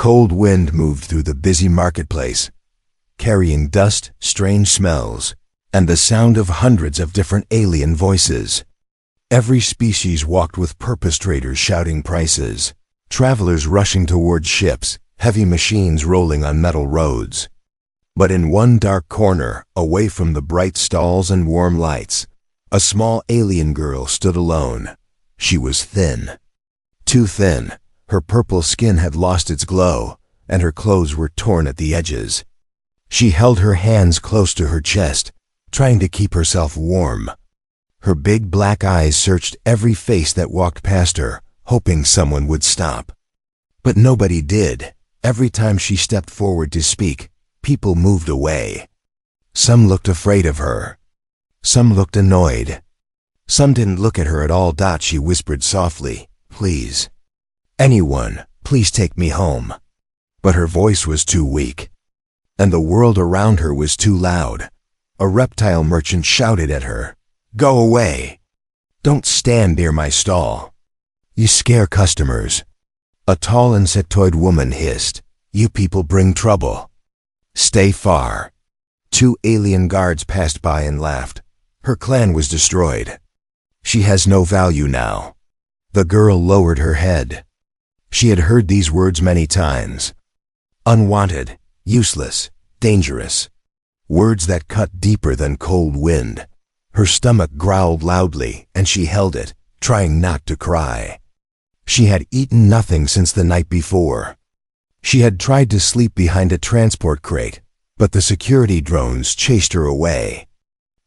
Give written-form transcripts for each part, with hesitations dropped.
cold wind moved through the busy marketplace, carrying dust, strange smells, and the sound of hundreds of different alien voices. Every species walked with purpose, traders shouting prices, travelers rushing towards ships, heavy machines rolling on metal roads. But in one dark corner, away from the bright stalls and warm lights, a small alien girl stood alone. She was thin. Too thin. Her purple skin had lost its glow, and her clothes were torn at the edges. She held her hands close to her chest, trying to keep herself warm. Her big black eyes searched every face that walked past her, hoping someone would stop. But nobody did. Every time she stepped forward to speak, people moved away. Some looked afraid of her. Some looked annoyed. Some didn't look at her at all. She whispered softly, "Please. Anyone, please take me home." But her voice was too weak. And the world around her was too loud. A reptile merchant shouted at her, "Go away. Don't stand near my stall. You scare customers." A tall insectoid woman hissed, "You people bring trouble. Stay far." 2 alien guards passed by and laughed. Her clan was destroyed. She has no value now. The girl lowered her head. She had heard these words many times. Unwanted, useless, dangerous. Words that cut deeper than cold wind. Her stomach growled loudly, and she held it, trying not to cry. She had eaten nothing since the night before. She had tried to sleep behind a transport crate, but the security drones chased her away.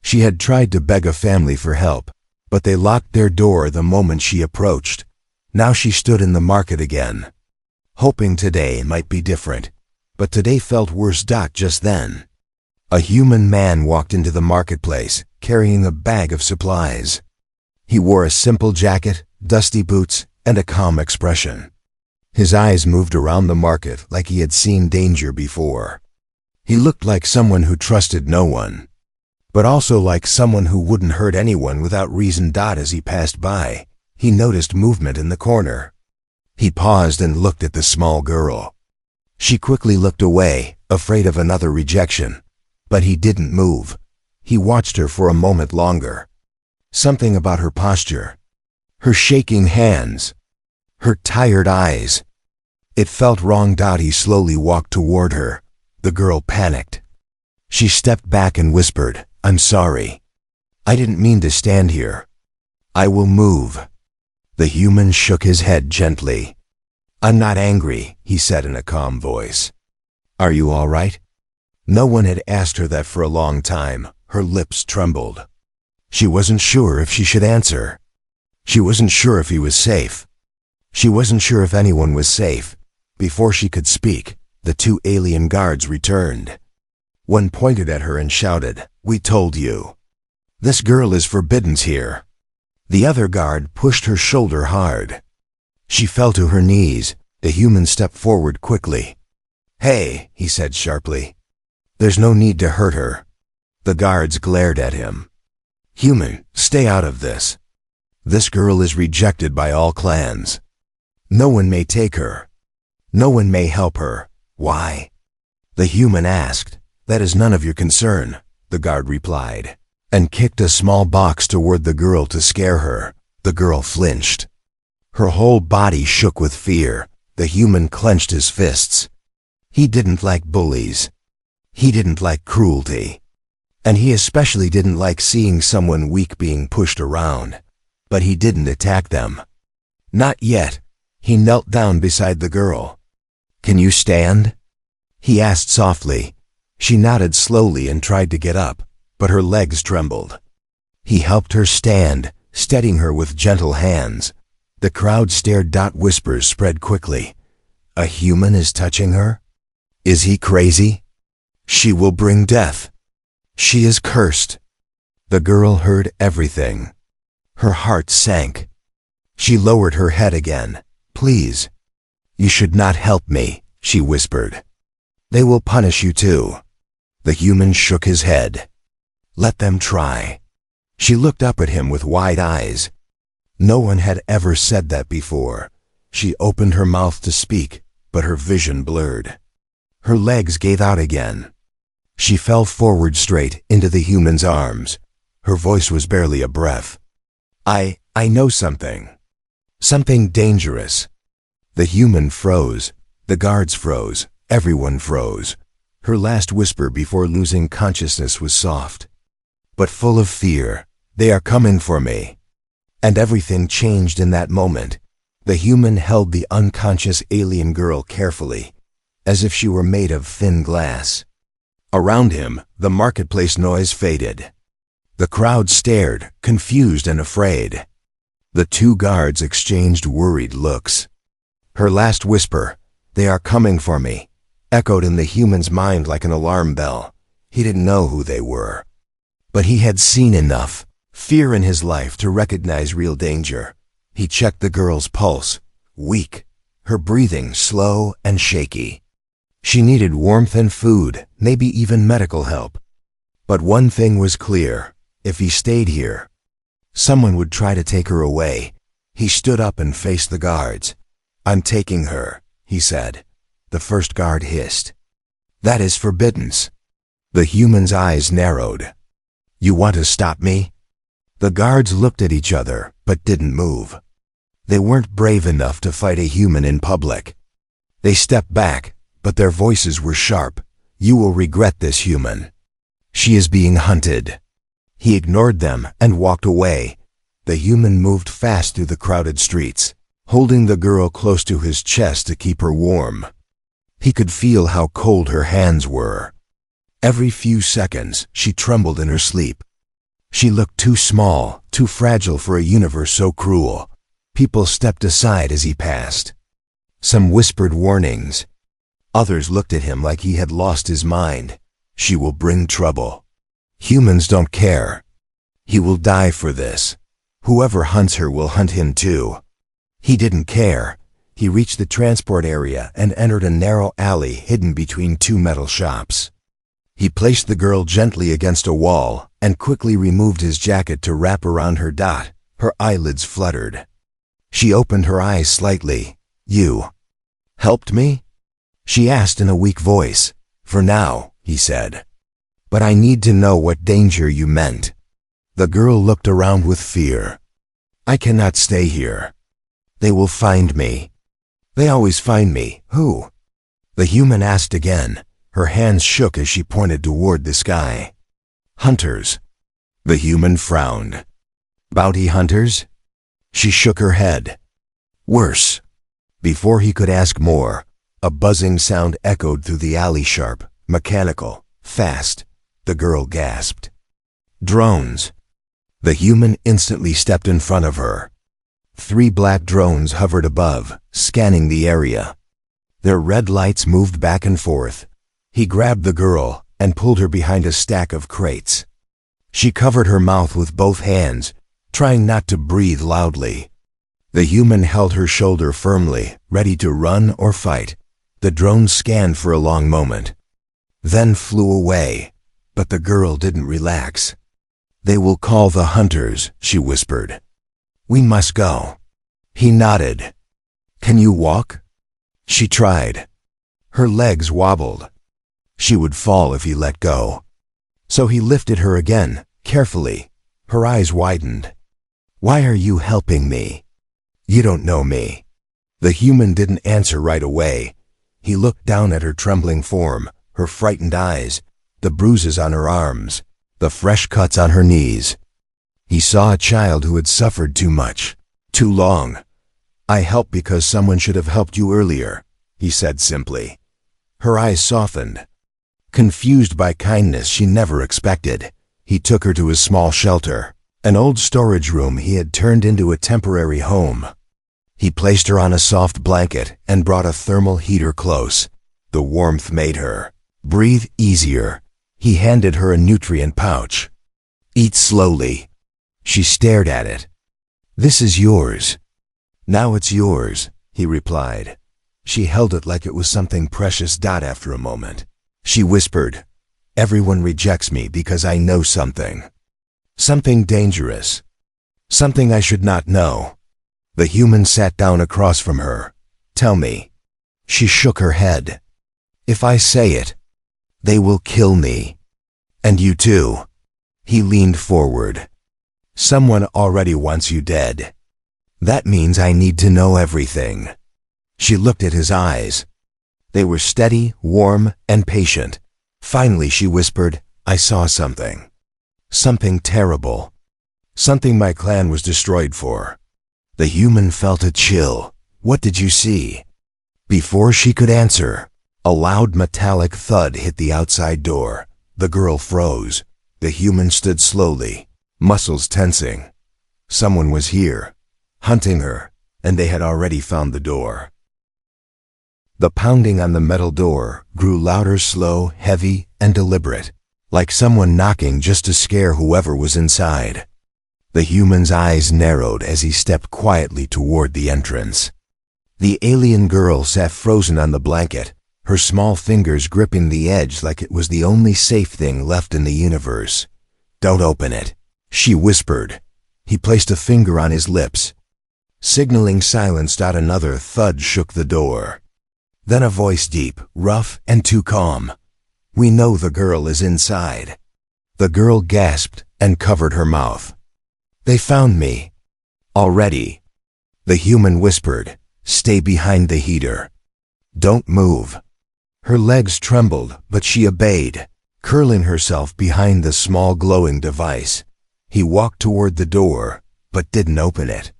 She had tried to beg a family for help, but they locked their door the moment she approached. Now she stood in the market again, hoping today might be different, but today felt worse. Just then, a human man walked into the marketplace, carrying a bag of supplies. He wore a simple jacket, dusty boots, and a calm expression. His eyes moved around the market like he had seen danger before. He looked like someone who trusted no one, but also like someone who wouldn't hurt anyone without reason. As he passed by, he noticed movement in the corner. He paused and looked at the small girl. She quickly looked away, afraid of another rejection, but he didn't move. He watched her for a moment longer. Something about her posture, her shaking hands, her tired eyes. It felt wrong. He slowly walked toward her. The girl panicked. She stepped back and whispered, "I'm sorry. I didn't mean to stand here. I will move." The human shook his head gently. "I'm not angry," he said in a calm voice. "Are you all right?" No one had asked her that for a long time. Her lips trembled. She wasn't sure if she should answer. She wasn't sure if he was safe. She wasn't sure if anyone was safe. Before she could speak, the 2 alien guards returned. One pointed at her and shouted, "We told you. This girl is forbidden here." The other guard pushed her shoulder hard. She fell to her knees. The human stepped forward quickly. "Hey," he said sharply. "There's no need to hurt her." The guards glared at him. "Human, stay out of this. This girl is rejected by all clans. No one may take her. No one may help her. Why?" The human asked. "That is none of your concern," the guard replied, and kicked a small box toward the girl to scare her. The girl flinched. Her whole body shook with fear. The human clenched his fists. He didn't like bullies. He didn't like cruelty. And he especially didn't like seeing someone weak being pushed around. But he didn't attack them. Not yet. He knelt down beside the girl. "Can you stand?" he asked softly. She nodded slowly and tried to get up, but her legs trembled. He helped her stand, steadying her with gentle hands. The crowd stared. Whispers spread quickly. "A human is touching her? Is he crazy? She will bring death. She is cursed." The girl heard everything. Her heart sank. She lowered her head again. "Please. You should not help me," she whispered. "They will punish you too." The human shook his head. "Let them try." She looked up at him with wide eyes. No one had ever said that before. She opened her mouth to speak, but her vision blurred. Her legs gave out again. She fell forward straight into the human's arms. Her voice was barely a breath. I know something. Something dangerous. The human froze. The guards froze. Everyone froze. Her last whisper before losing consciousness was soft, but full of fear. They are coming for me. And everything changed in that moment. The human held the unconscious alien girl carefully, as if she were made of thin glass. Around him, the marketplace noise faded. The crowd stared, confused and afraid. The two guards exchanged worried looks. Her last whisper, "They are coming for me," echoed in the human's mind like an alarm bell. He didn't know who they were, but he had seen enough fear in his life to recognize real danger. He checked the girl's pulse, weak, her breathing slow and shaky. She needed warmth and food, maybe even medical help. But one thing was clear: if he stayed here, someone would try to take her away. He stood up and faced the guards. "I'm taking her," he said. The first guard hissed. "That is forbidden." The human's eyes narrowed. "You want to stop me?" The guards looked at each other, but didn't move. They weren't brave enough to fight a human in public. They stepped back, but their voices were sharp. "You will regret this, human. She is being hunted." He ignored them and walked away. The human moved fast through the crowded streets, holding the girl close to his chest to keep her warm. He could feel how cold her hands were. Every few seconds, she trembled in her sleep. She looked too small, too fragile for a universe so cruel. People stepped aside as he passed. Some whispered warnings. Others looked at him like he had lost his mind. "She will bring trouble. Humans don't care. He will die for this. Whoever hunts her will hunt him too." He didn't care. He reached the transport area and entered a narrow alley hidden between two metal shops. He placed the girl gently against a wall and quickly removed his jacket to wrap around her dot. Her eyelids fluttered. She opened her eyes slightly. "You helped me?" she asked in a weak voice. "For now," he said. "But I need to know what danger you meant." The girl looked around with fear. "I cannot stay here. They will find me." "They always find me. Who?" The human asked again. Her hands shook as she pointed toward the sky. "Hunters." The human frowned. "Bounty hunters?" She shook her head. "Worse." Before he could ask more, a buzzing sound echoed through the alley, sharp, mechanical, fast. The girl gasped. "Drones." The human instantly stepped in front of her. 3 black drones hovered above, scanning the area. Their red lights moved back and forth. He grabbed the girl and pulled her behind a stack of crates. She covered her mouth with both hands, trying not to breathe loudly. The human held her shoulder firmly, ready to run or fight. The drones scanned for a long moment, then flew away, but the girl didn't relax. "They will call the hunters," she whispered. "We must go." He nodded. "Can you walk?" She tried. Her legs wobbled. She would fall if he let go. So he lifted her again, carefully. Her eyes widened. "Why are you helping me?" "You don't know me." The human didn't answer right away. He looked down at her trembling form, her frightened eyes, the bruises on her arms, the fresh cuts on her knees. He saw a child who had suffered too much, too long. "I help because someone should have helped you earlier," he said simply. Her eyes softened. Confused by kindness she never expected, he took her to his small shelter, an old storage room he had turned into a temporary home. He placed her on a soft blanket and brought a thermal heater close. The warmth made her breathe easier. He handed her a nutrient pouch. "Eat slowly." She stared at it. "This is yours." "Now it's yours," he replied. She held it like it was something precious. After a moment, she whispered, "Everyone rejects me because I know something. Something dangerous. Something I should not know." The human sat down across from her. "Tell me." She shook her head. If I say it, they will kill me. And you too. He leaned forward. Someone already wants you dead. That means I need to know everything. She looked at his eyes. They were steady, warm, and patient. Finally, she whispered, I saw something. Something terrible. Something my clan was destroyed for. The human felt a chill. What did you see? Before she could answer, a loud metallic thud hit the outside door. The girl froze. The human stood slowly, muscles tensing. Someone was here, hunting her, and they had already found the door. The pounding on the metal door grew louder, slow, heavy, and deliberate, like someone knocking just to scare whoever was inside. The human's eyes narrowed as he stepped quietly toward the entrance. The alien girl sat frozen on the blanket, her small fingers gripping the edge like it was the only safe thing left in the universe. Don't open it, she whispered. He placed a finger on his lips. Signaling silence. Another thud shook the door. Then a voice, deep, rough, and too calm. We know the girl is inside. The girl gasped and covered her mouth. They found me. Already. The human whispered, stay behind the heater. Don't move. Her legs trembled, but she obeyed, curling herself behind the small glowing device. He walked toward the door, but didn't open it.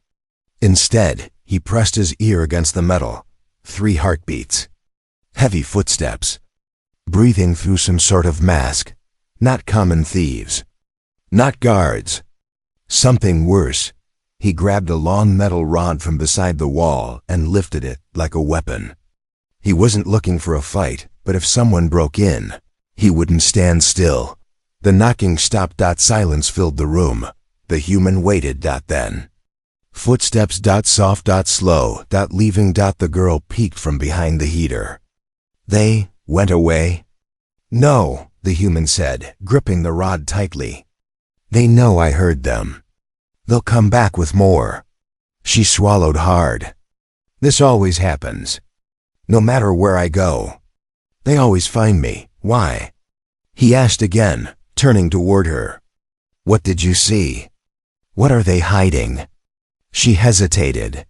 Instead, he pressed his ear against the metal. 3 heartbeats. Heavy footsteps. Breathing through some sort of mask. Not common thieves. Not guards. Something worse. He grabbed a long metal rod from beside the wall and lifted it like a weapon. He wasn't looking for a fight, but if someone broke in, he wouldn't stand still. The knocking stopped. Silence filled the room. The human waited. Then. Footsteps. Soft. Slow. Leaving. The girl peeked from behind the heater. They went away? No, the human said, gripping the rod tightly. They know I heard them. They'll come back with more. She swallowed hard. This always happens. No matter where I go. They always find me. Why? He asked again, turning toward her. What did you see? What are they hiding? She hesitated.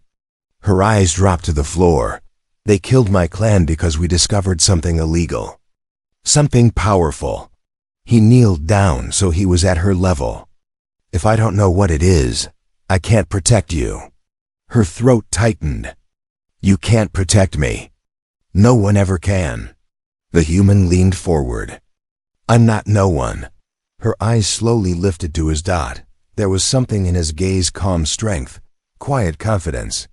Her eyes dropped to the floor. They killed my clan because we discovered something illegal. Something powerful. He kneeled down so he was at her level. If I don't know what it is, I can't protect you. Her throat tightened. You can't protect me. No one ever can. The human leaned forward. I'm not no one. Her eyes slowly lifted to his dot. There was something in his gaze, calm strength, quiet confidence.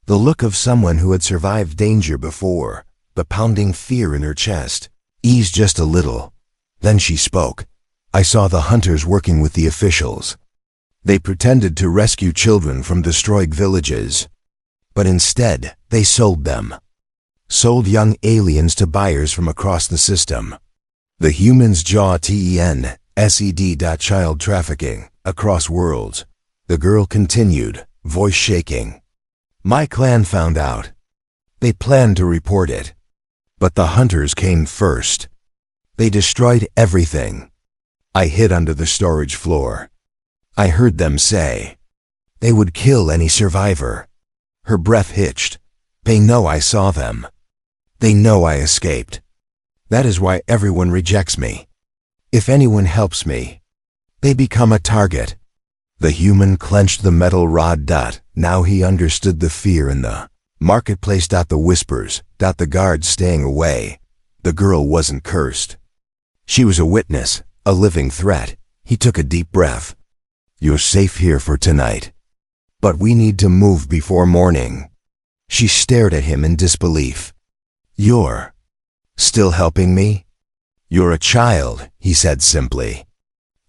The look of someone who had survived danger before. The pounding fear in her chest eased just a little. Then she spoke. I saw the hunters working with the officials. They pretended to rescue children from destroyed villages. But instead, they sold them. Sold young aliens to buyers from across the system. The human's jaw TENSED. Child trafficking, across worlds. The girl continued, voice shaking. My clan found out. They planned to report it. But the hunters came first. They destroyed everything. I hid under the storage floor. I heard them say they would kill any survivor. Her breath hitched. They know I saw them. They know I escaped. That is why everyone rejects me. If anyone helps me, they become a target. The human clenched the metal rod. Now he understood the fear in the marketplace. The whispers. The guards staying away. The girl wasn't cursed. She was a witness, a living threat. He took a deep breath. You're safe here for tonight. But we need to move before morning. She stared at him in disbelief. You're still helping me? You're a child, he said simply.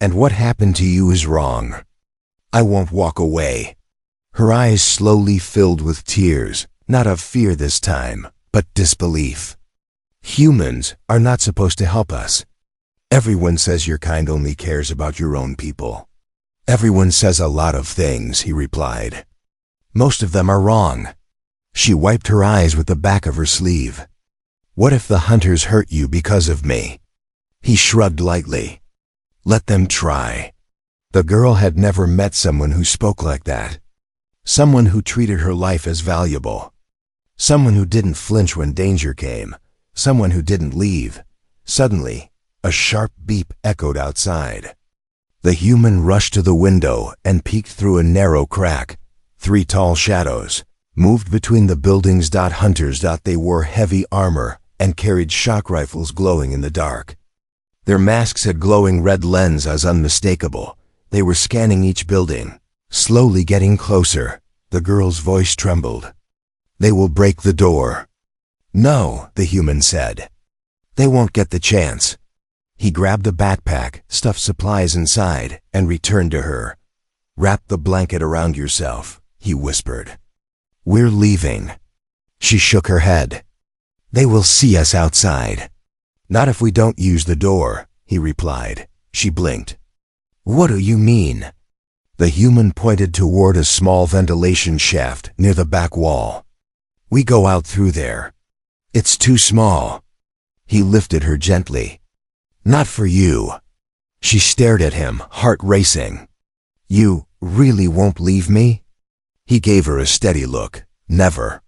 And what happened to you is wrong. I won't walk away. Her eyes slowly filled with tears, not of fear this time, but disbelief. Humans are not supposed to help us. Everyone says your kind only cares about your own people. Everyone says a lot of things, he replied. Most of them are wrong. She wiped her eyes with the back of her sleeve. What if the hunters hurt you because of me? He shrugged lightly. Let them try. The girl had never met someone who spoke like that. Someone who treated her life as valuable. Someone who didn't flinch when danger came. Someone who didn't leave. Suddenly, a sharp beep echoed outside. The human rushed to the window and peeked through a narrow crack. 3 tall shadows moved between the buildings. Hunters. They wore heavy armor and carried shock rifles glowing in the dark. Their masks had glowing red lenses unmistakable. They were scanning each building, slowly getting closer. The girl's voice trembled. They will break the door. No, the human said. They won't get the chance. He grabbed a backpack, stuffed supplies inside, and returned to her. Wrap the blanket around yourself, he whispered. We're leaving. She shook her head. They will see us outside. Not if we don't use the door, he replied. She blinked. What do you mean? The human pointed toward a small ventilation shaft near the back wall. We go out through there. It's too small. He lifted her gently. Not for you. She stared at him, heart racing. You really won't leave me? He gave her a steady look. Never.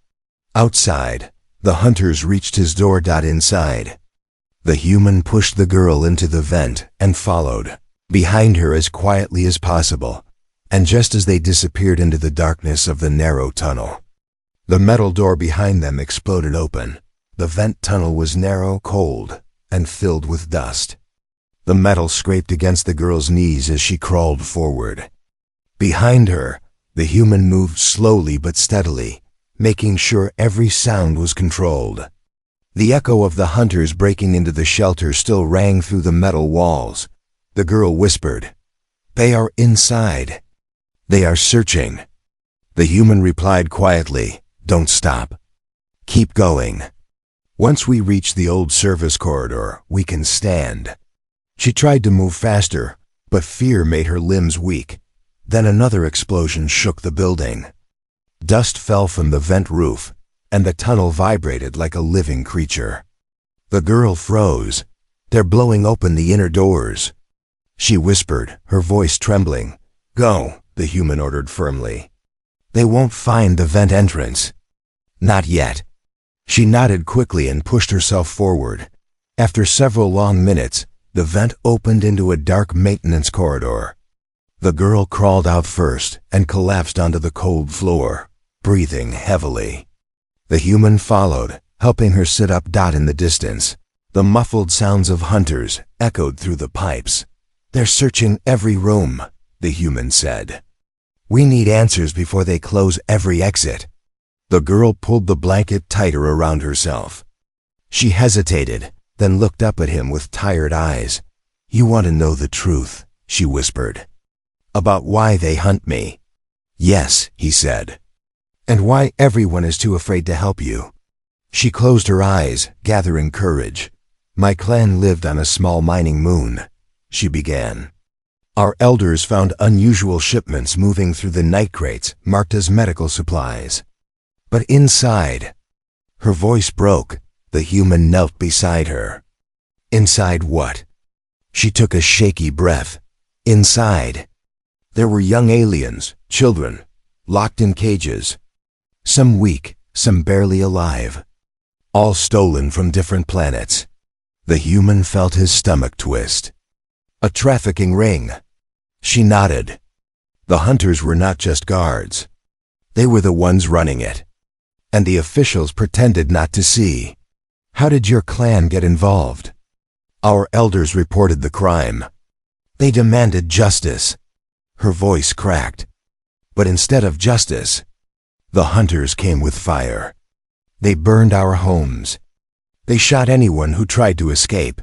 Outside, the hunters reached his door. Inside, the human pushed the girl into the vent and followed behind her as quietly as possible. And just as they disappeared into the darkness of the narrow tunnel, the metal door behind them exploded open. The vent tunnel was narrow, cold, and filled with dust. The metal scraped against the girl's knees as she crawled forward. Behind her, the human moved slowly but steadily, making sure every sound was controlled. The echo of the hunters breaking into the shelter still rang through the metal walls. The girl whispered, They are inside. They are searching. The human replied quietly, Don't stop. Keep going. Once we reach the old service corridor, we can stand. She tried to move faster, but fear made her limbs weak. Then another explosion shook the building. Dust fell from the vent roof, and the tunnel vibrated like a living creature. The girl froze. They're blowing open the inner doors. She whispered, her voice trembling. Go, the human ordered firmly. They won't find the vent entrance. Not yet. She nodded quickly and pushed herself forward. After several long minutes, the vent opened into a dark maintenance corridor. The girl crawled out first and collapsed onto the cold floor, breathing heavily. The human followed, helping her sit up. In the distance, the muffled sounds of hunters echoed through the pipes. They're searching every room, the human said. We need answers before they close every exit. The girl pulled the blanket tighter around herself. She hesitated, then looked up at him with tired eyes. You want to know the truth, she whispered. About why they hunt me? Yes, he said. And why everyone is too afraid to help you. She closed her eyes, gathering courage. My clan lived on a small mining moon, she began. Our elders found unusual shipments moving through the night crates marked as medical supplies. But inside, her voice broke. The human knelt beside her. Inside what? She took a shaky breath. Inside, there were young aliens, children, locked in cages. Some weak, some barely alive. All stolen from different planets. The human felt his stomach twist. A trafficking ring. She nodded. The hunters were not just guards. They were the ones running it. And the officials pretended not to see. How did your clan get involved? Our elders reported the crime. They demanded justice. Her voice cracked. But instead of justice, the hunters came with fire. They burned our homes. They shot anyone who tried to escape.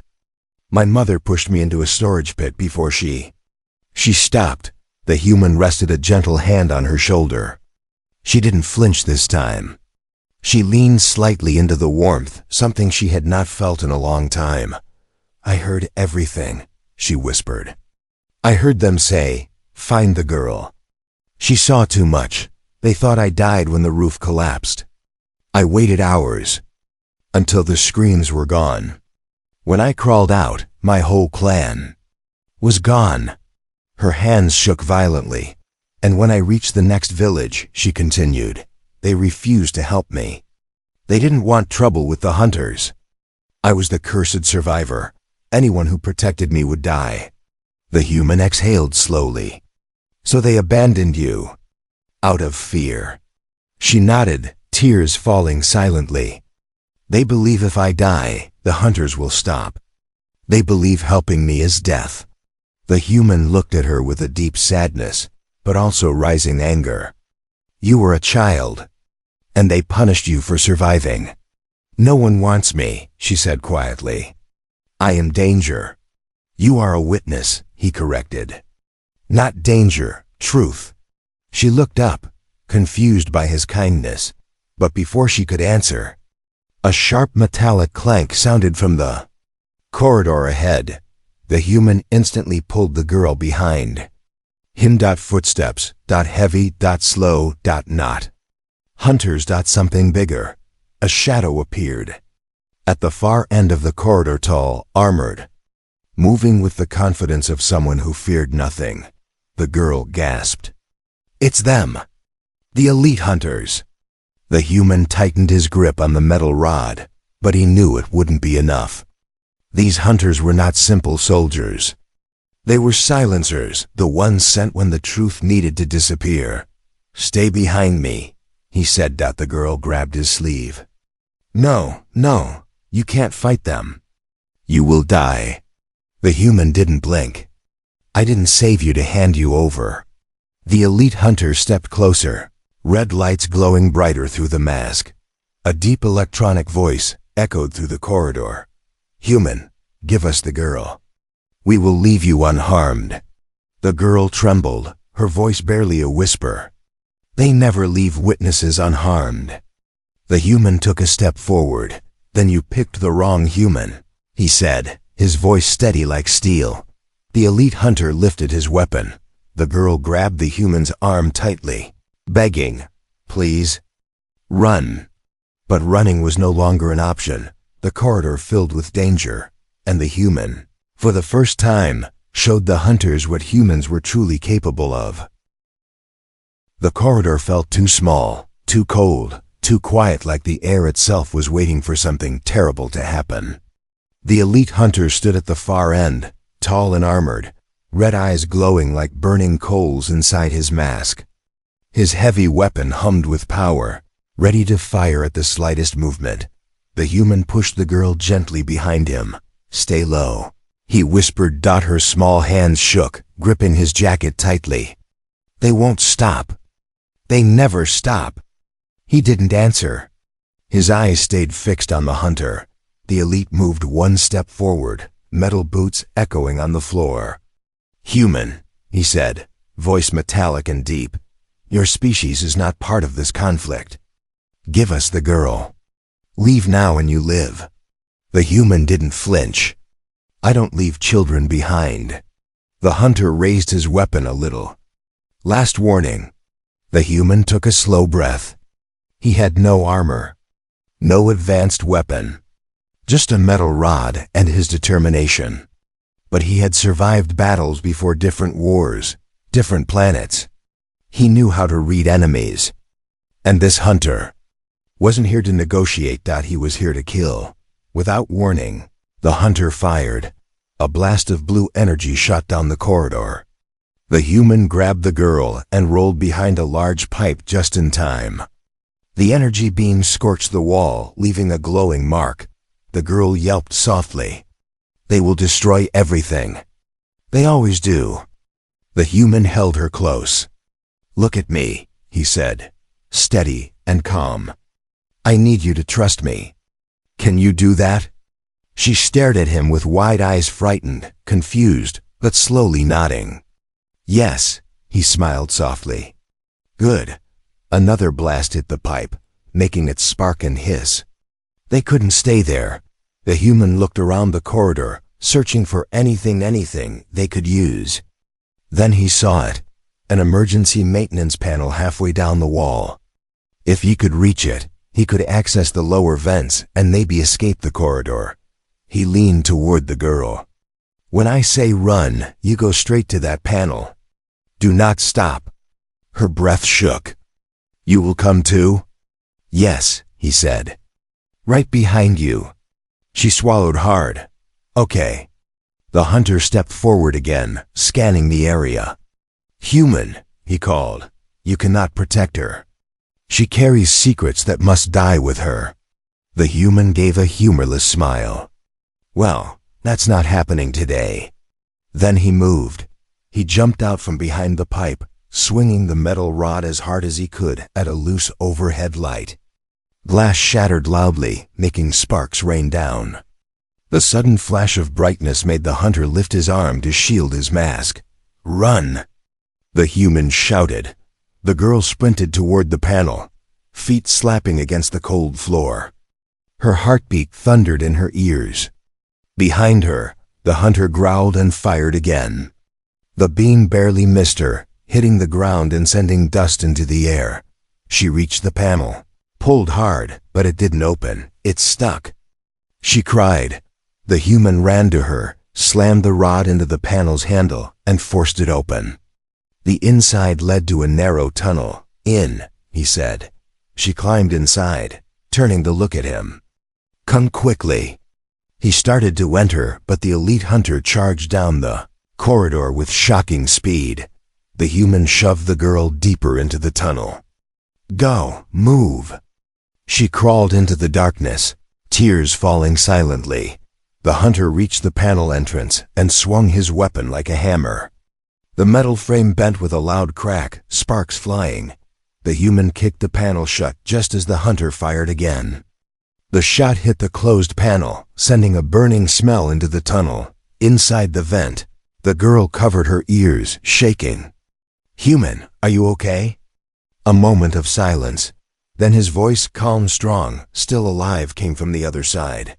My mother pushed me into a storage pit before she stopped. The human rested a gentle hand on her shoulder. She didn't flinch this time. She leaned slightly into the warmth, something she had not felt in a long time. I heard everything, she whispered. I heard them say, find the girl. She saw too much. They thought I died when the roof collapsed. I waited hours, until the screams were gone. When I crawled out, my whole clan was gone. Her hands shook violently, and when I reached the next village, she continued, they refused to help me. They didn't want trouble with the hunters. I was the cursed survivor. Anyone who protected me would die. The human exhaled slowly. So they abandoned you, out of fear. She nodded, tears falling silently. They believe if I die, the hunters will stop. They believe helping me is death. The human looked at her with a deep sadness, but also rising anger. You were a child, and they punished you for surviving. No one wants me, she said quietly. I am danger. You are a witness, he corrected. Not danger, truth. She looked up, confused by his kindness, but before she could answer, a sharp metallic clank sounded from the corridor ahead. The human instantly pulled the girl behind. Footsteps, heavy, slow, not. Hunters, something bigger. A shadow appeared. At the far end of the corridor, tall, armored, moving with the confidence of someone who feared nothing. The girl gasped. It's them. The elite hunters. The human tightened his grip on the metal rod, but he knew it wouldn't be enough. These hunters were not simple soldiers. They were silencers, the ones sent when the truth needed to disappear. Stay behind me, he said. The girl grabbed his sleeve. No, you can't fight them. You will die. The human didn't blink. I didn't save you to hand you over. The elite hunter stepped closer, red lights glowing brighter through the mask. A deep electronic voice echoed through the corridor. Human, give us the girl. We will leave you unharmed. The girl trembled, her voice barely a whisper. They never leave witnesses unharmed. The human took a step forward. Then you picked the wrong human, he said, his voice steady like steel. The elite hunter lifted his weapon. The girl grabbed the human's arm tightly, begging, please, run. But running was no longer an option. The corridor filled with danger, and the human, for the first time, showed the hunters what humans were truly capable of. The corridor felt too small, too cold, too quiet, like the air itself was waiting for something terrible to happen. The elite hunter stood at the far end, tall and armored, red eyes glowing like burning coals inside his mask. His heavy weapon hummed with power, ready to fire at the slightest movement. The human pushed the girl gently behind him. Stay low, he whispered. Her small hands shook, gripping his jacket tightly. They won't stop. They never stop. He didn't answer. His eyes stayed fixed on the hunter. The elite moved one step forward, metal boots echoing on the floor. Human, he said, voice metallic and deep. Your species is not part of this conflict. Give us the girl. Leave now and you live. The human didn't flinch. I don't leave children behind. The hunter raised his weapon a little. Last warning. The human took a slow breath. He had no armor, no advanced weapon, just a metal rod and his determination. But he had survived battles before, different wars, different planets. He knew how to read enemies. And this hunter wasn't here to negotiate. He was here to kill. Without warning, the hunter fired. A blast of blue energy shot down the corridor. The human grabbed the girl and rolled behind a large pipe just in time. The energy beam scorched the wall, leaving a glowing mark. The girl yelped softly. They will destroy everything. They always do. The human held her close. Look at me, he said, steady and calm. I need you to trust me. Can you do that? She stared at him with wide eyes, frightened, confused, but slowly nodding. Yes, he smiled softly. Good. Another blast hit the pipe, making it spark and hiss. They couldn't stay there. The human looked around the corridor, searching for anything they could use. Then he saw it, an emergency maintenance panel halfway down the wall. If he could reach it, He could access the lower vents and maybe escape the corridor. He leaned toward the girl. "When I say run, you go straight to that panel. Do not stop." Her breath shook. "You will come too?" "Yes," he said. "Right behind you." She swallowed hard. "Okay." The hunter stepped forward again, scanning the area. "Human," he called. "You cannot protect her. She carries secrets that must die with her." The human gave a humorless smile. "Well, that's not happening today." Then he moved. He jumped out from behind the pipe, swinging the metal rod as hard as he could at a loose overhead light. Glass shattered loudly, making sparks rain down. The sudden flash of brightness made the hunter lift his arm to shield his mask. "Run!" The human shouted. The girl sprinted toward the panel, feet slapping against the cold floor. Her heartbeat thundered in her ears. Behind her, the hunter growled and fired again. The beam barely missed her, hitting the ground and sending dust into the air. She reached the panel, pulled hard, but it didn't open. It stuck. She cried. The human ran to her, slammed the rod into the panel's handle, and forced it open. The inside led to a narrow tunnel. "In," he said. She climbed inside, turning to look at him. "Come quickly." He started to enter, but the elite hunter charged down the corridor with shocking speed. The human shoved the girl deeper into the tunnel. "Go, move." She crawled into the darkness, tears falling silently. The hunter reached the panel entrance and swung his weapon like a hammer. The metal frame bent with a loud crack, sparks flying. The human kicked the panel shut just as the hunter fired again. The shot hit the closed panel, sending a burning smell into the tunnel. Inside the vent, the girl covered her ears, shaking. "Human, are you okay?" A moment of silence. Then his voice, calm, strong, still alive, came from the other side.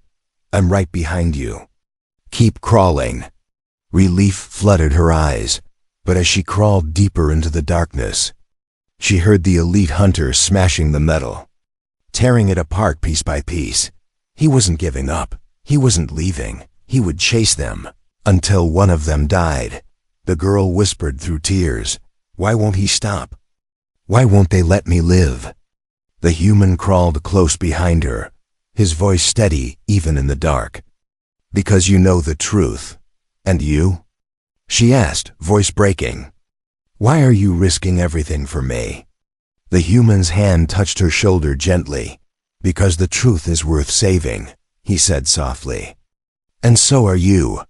"I'm right behind you. Keep crawling." Relief flooded her eyes, but as she crawled deeper into the darkness, she heard the elite hunter smashing the metal, tearing it apart piece by piece. He wasn't giving up. He wasn't leaving. He would chase them until one of them died. The girl whispered through tears, "Why won't he stop? Why won't they let me live?" The human crawled close behind her, his voice steady even in the dark. "Because you know the truth. And you?" she asked, voice breaking. "Why are you risking everything for me?" The human's hand touched her shoulder gently. "Because the truth is worth saving," he said softly. "And so are you."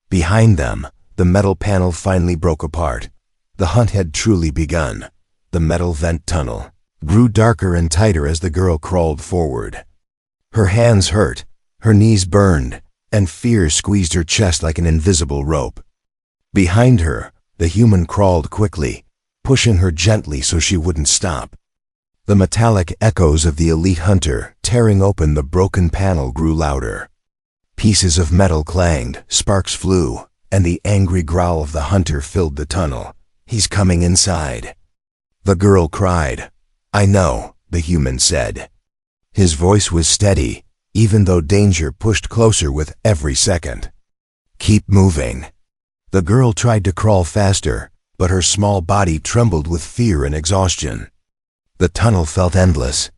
Behind them, the metal panel finally broke apart. The hunt had truly begun. The metal vent tunnel grew darker and tighter as the girl crawled forward. Her hands hurt, her knees burned, and fear squeezed her chest like an invisible rope. Behind her, the human crawled quickly, pushing her gently so she wouldn't stop. The metallic echoes of the elite hunter tearing open the broken panel grew louder. Pieces of metal clanged, sparks flew, and the angry growl of the hunter filled the tunnel. "He's coming inside." The girl cried. "I know," the human said. His voice was steady, even though danger pushed closer with every second. "Keep moving." The girl tried to crawl faster, but her small body trembled with fear and exhaustion. The tunnel felt endless.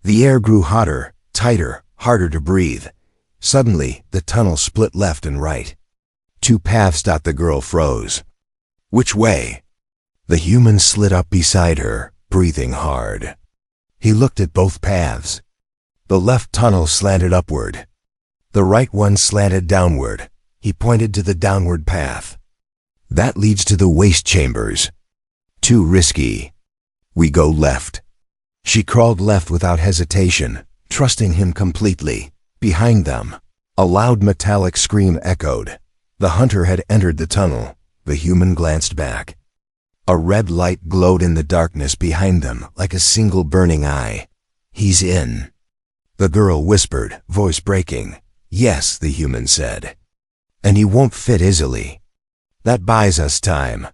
The air grew hotter, tighter, harder to breathe. Suddenly, the tunnel split left and right. Two paths. The girl froze. "Which way?" The human slid up beside her, breathing hard. He looked at both paths. The left tunnel slanted upward. The right one slanted downward. He pointed to the downward path. "That leads to the waste chambers. Too risky. We go left." She crawled left without hesitation, trusting him completely. Behind them, a loud metallic scream echoed. The hunter had entered the tunnel. The human glanced back. A red light glowed in the darkness behind them like a single burning eye. "He's in." The girl whispered, voice breaking. "Yes," the human said. "And he won't fit easily. That buys us time."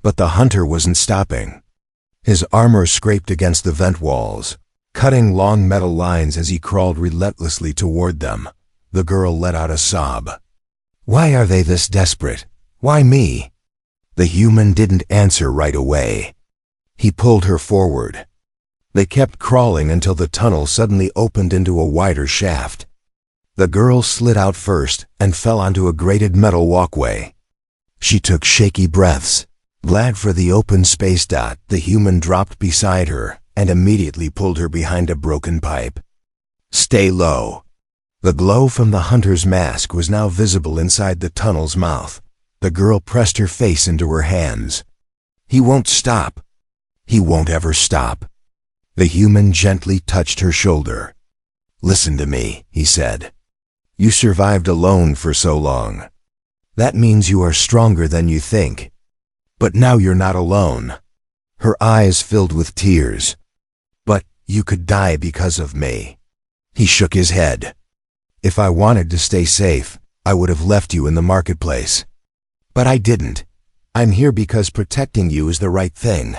But the hunter wasn't stopping. His armor scraped against the vent walls. cutting long metal lines as he crawled relentlessly toward them. The girl let out a sob. Why are they this desperate? Why me? The human didn't answer right away. He pulled her forward. They kept crawling until the tunnel suddenly opened into a wider shaft. The girl slid out first and fell onto a grated metal walkway. She took shaky breaths. Glad for the open space. The human dropped beside her and immediately pulled her behind a broken pipe. Stay low. The glow from the hunter's mask was now visible inside the tunnel's mouth. The girl pressed her face into her hands. He won't stop. He won't ever stop. The human gently touched her shoulder. Listen to me, he said. You survived alone for so long. That means you are stronger than you think. But now you're not alone. Her eyes filled with tears. But you could die because of me. He shook his head. If I wanted to stay safe, I would have left you in the marketplace. But I didn't. I'm here because protecting you is the right thing.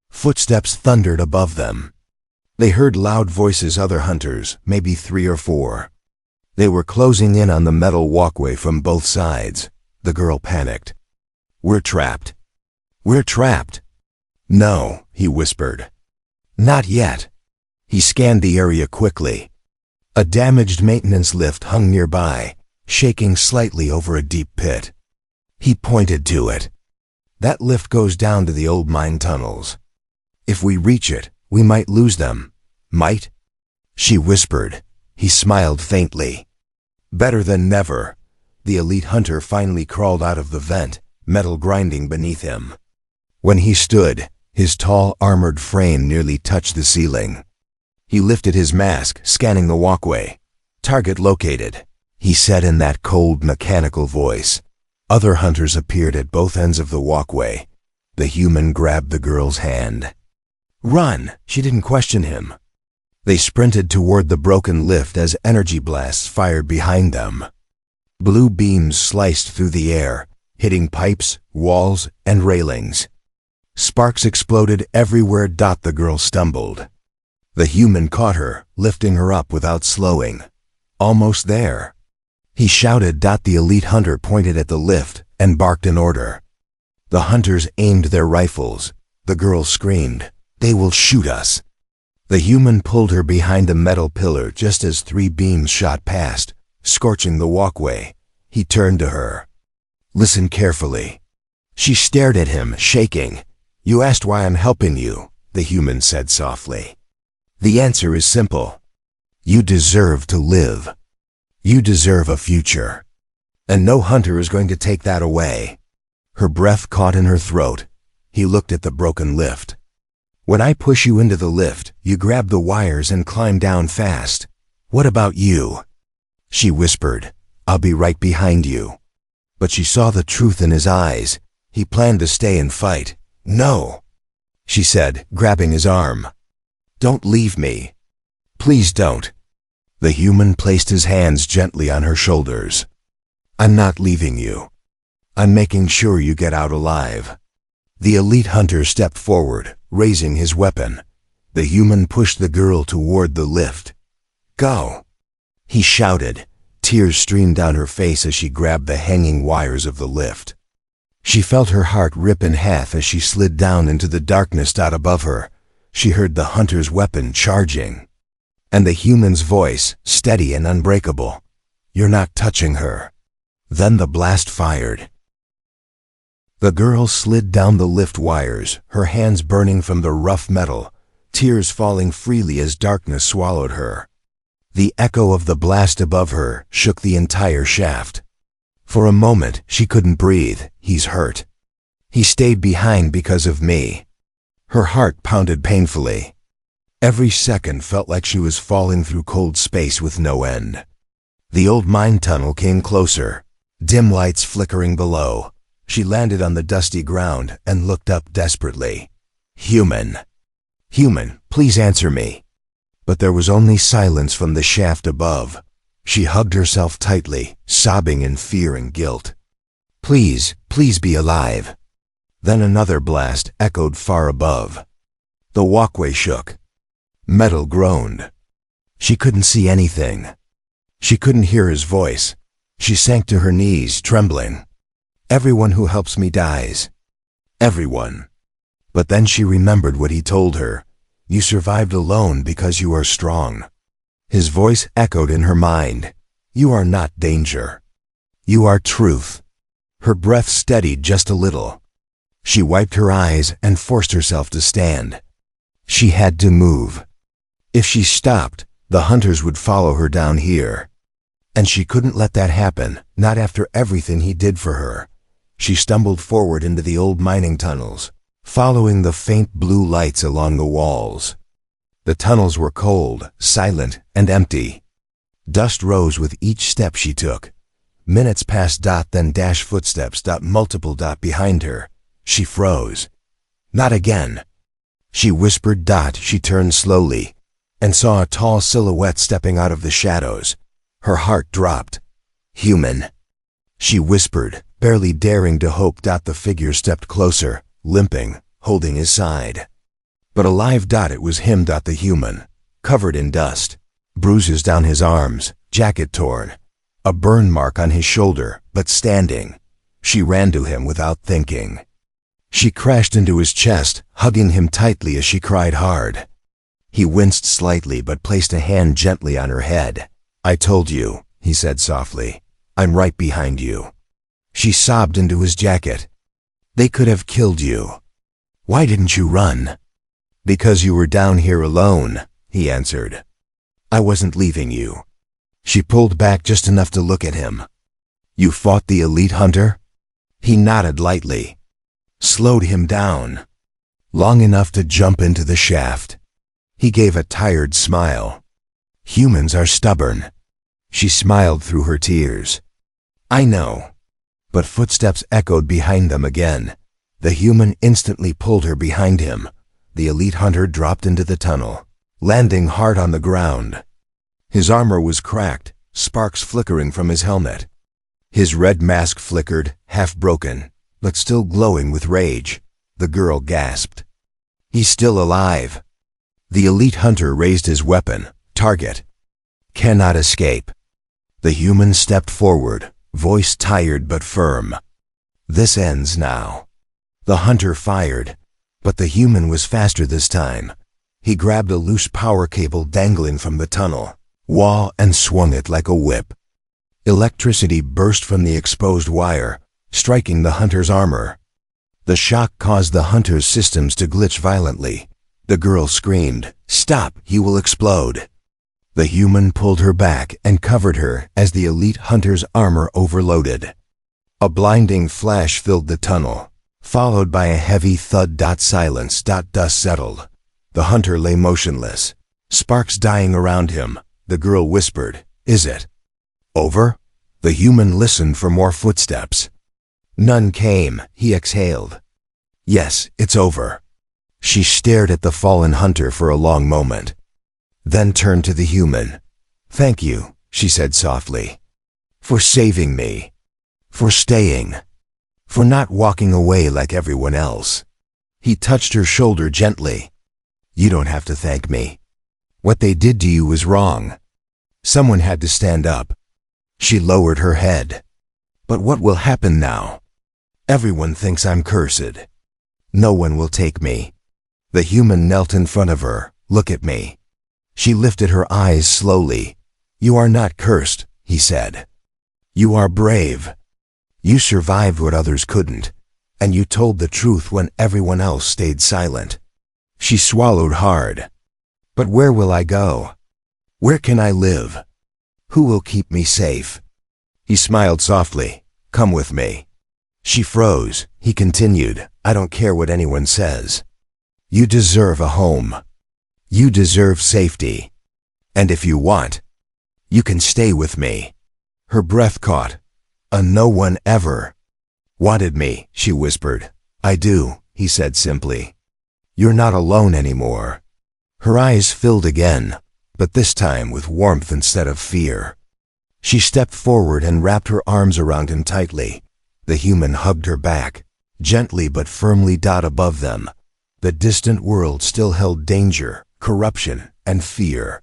Footsteps thundered above them. They heard loud voices, other hunters, maybe 3 or 4. They were closing in on the metal walkway from both sides. The girl panicked. We're trapped. We're trapped. No, he whispered. Not yet. He scanned the area quickly. A damaged maintenance lift hung nearby, shaking slightly over a deep pit. He pointed to it. That lift goes down to the old mine tunnels. If we reach it, we might lose them. Might? She whispered. He smiled faintly. Better than never. The elite hunter finally crawled out of the vent, metal grinding beneath him. When he stood, his tall armored frame nearly touched the ceiling. He lifted his mask, scanning the walkway. Target located, he said in that cold, mechanical voice. Other hunters appeared at both ends of the walkway. The human grabbed the girl's hand. Run! She didn't question him. They sprinted toward the broken lift as energy blasts fired behind them. Blue beams sliced through the air, hitting pipes, walls, and railings. Sparks exploded everywhere. The girl stumbled. The human caught her, lifting her up without slowing. Almost there. He shouted. The elite hunter pointed at the lift and barked an order. The hunters aimed their rifles. The girl screamed, "They will shoot us!" The human pulled her behind a metal pillar just as 3 beams shot past, scorching the walkway. He turned to her. Listen carefully. She stared at him, shaking. You asked why I'm helping you, the human said softly. The answer is simple. You deserve to live. You deserve a future. And no hunter is going to take that away. Her breath caught in her throat. He looked at the broken lift. When I push you into the lift, you grab the wires and climb down fast. What about you? She whispered, I'll be right behind you. But she saw the truth in his eyes. He planned to stay and fight. No, she said, grabbing his arm. Don't leave me. Please don't. The human placed his hands gently on her shoulders. I'm not leaving you. I'm making sure you get out alive. The elite hunter stepped forward, raising his weapon. The human pushed the girl toward the lift. Go, he shouted. Tears streamed down her face as she grabbed the hanging wires of the lift. She felt her heart rip in half as she slid down into the darkness above her. She heard the hunter's weapon charging. And the human's voice, steady and unbreakable. You're not touching her. Then the blast fired. The girl slid down the lift wires, her hands burning from the rough metal, tears falling freely as darkness swallowed her. The echo of the blast above her shook the entire shaft. For a moment, she couldn't breathe. He's hurt. He stayed behind because of me. Her heart pounded painfully. Every second felt like she was falling through cold space with no end. The old mine tunnel came closer, dim lights flickering below. She landed on the dusty ground and looked up desperately. Human. Human, please answer me. But there was only silence from the shaft above. She hugged herself tightly, sobbing in fear and guilt. Please, please be alive. Then another blast echoed far above. The walkway shook. Metal groaned. She couldn't see anything. She couldn't hear his voice. She sank to her knees, trembling. Everyone who helps me dies. Everyone. But then she remembered what he told her. You survived alone because you are strong. His voice echoed in her mind. You are not danger. You are truth. Her breath steadied just a little. She wiped her eyes and forced herself to stand. She had to move. If she stopped, the hunters would follow her down here. And she couldn't let that happen, not after everything he did for her. She stumbled forward into the old mining tunnels, following the faint blue lights along the walls. The tunnels were cold, silent, and empty. Dust rose with each step she took. Minutes passed, then dash footsteps, multiple behind her. She froze. Not again. She whispered. She turned slowly and saw a tall silhouette stepping out of the shadows. Her heart dropped. Human. She whispered, barely daring to hope. The figure stepped closer, limping, holding his side. But alive. It was him. The human, covered in dust, bruises down his arms, jacket torn, a burn mark on his shoulder, but standing. She ran to him without thinking. She crashed into his chest, hugging him tightly as she cried hard. He winced slightly but placed a hand gently on her head. I told you, he said softly. I'm right behind you. She sobbed into his jacket. They could have killed you. Why didn't you run? Because you were down here alone, he answered. I wasn't leaving you. She pulled back just enough to look at him. You fought the elite hunter? He nodded lightly. Slowed him down. Long enough to jump into the shaft. He gave a tired smile. Humans are stubborn. She smiled through her tears. I know. But footsteps echoed behind them again. The human instantly pulled her behind him. The elite hunter dropped into the tunnel, landing hard on the ground. His armor was cracked, sparks flickering from his helmet. His red mask flickered, half broken, but still glowing with rage. The girl gasped. He's still alive. The elite hunter raised his weapon. Target. Cannot escape. The human stepped forward, voice tired but firm. This ends now. The hunter fired, but the human was faster this time. He grabbed a loose power cable dangling from the tunnel wall and swung it like a whip. Electricity burst from the exposed wire, striking the hunter's armor. The shock caused the hunter's systems to glitch violently. The girl screamed, "Stop, he will explode." The human pulled her back and covered her as the elite hunter's armor overloaded. A blinding flash filled the tunnel, followed by a heavy thud. Silence. Dust settled. The hunter lay motionless, sparks dying around him. The girl whispered, "Is it over?" The human listened for more footsteps. None came. He exhaled. "Yes, it's over." She stared at the fallen hunter for a long moment, then turned to the human. "Thank you," she said softly, "for saving me, for staying, for not walking away like everyone else." He touched her shoulder gently. "You don't have to thank me. What they did to you was wrong. Someone had to stand up." She lowered her head. "But what will happen now? Everyone thinks I'm cursed. No one will take me." The human knelt in front of her. "Look at me." She lifted her eyes slowly. "You are not cursed," he said. "You are brave. You survived what others couldn't, and you told the truth when everyone else stayed silent." She swallowed hard. "But where will I go? Where can I live? Who will keep me safe?" He smiled softly. "Come with me." She froze. He continued, "I don't care what anyone says. You deserve a home. You deserve safety. And if you want, you can stay with me." Her breath caught. No one ever wanted me," she whispered. "I do," he said simply. "You're not alone anymore." Her eyes filled again, but this time with warmth instead of fear. She stepped forward and wrapped her arms around him tightly. The human hugged her back, gently but firmly. Above them, the distant world still held danger, corruption, and fear.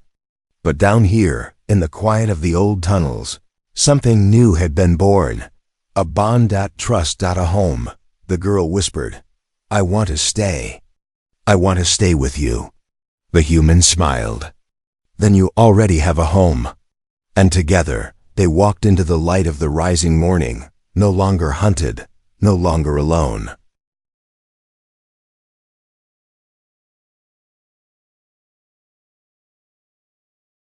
But down here, in the quiet of the old tunnels, something new had been born. A bond, trust, a home. The girl whispered, "I want to stay. I want to stay with you." The human smiled. "Then you already have a home." And together, they walked into the light of the rising morning, no longer hunted, no longer alone.